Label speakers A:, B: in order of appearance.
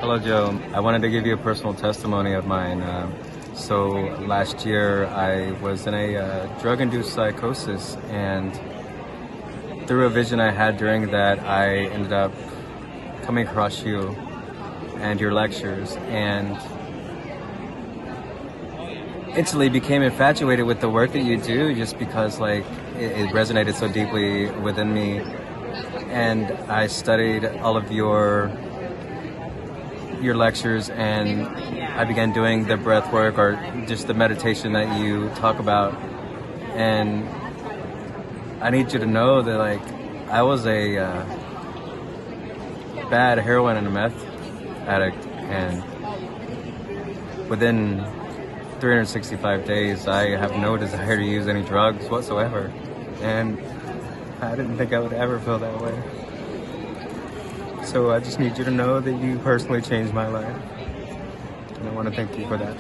A: Hello, Joe. I wanted to give you a personal testimony of mine. So last year I was in a drug-induced psychosis, and through a vision I had during that, I ended up coming across you and your lectures, and instantly became infatuated with the work that you do, just because it resonated so deeply within me. And I studied all of your lectures, and I began doing the breath work or just the meditation that you talk about. And I need you to know that I was a bad heroin and a meth addict, and within 365 days I have no desire to use any drugs whatsoever, and I didn't think I would ever feel that way. So I just need you to know that you personally changed my life, and I want to thank you for that.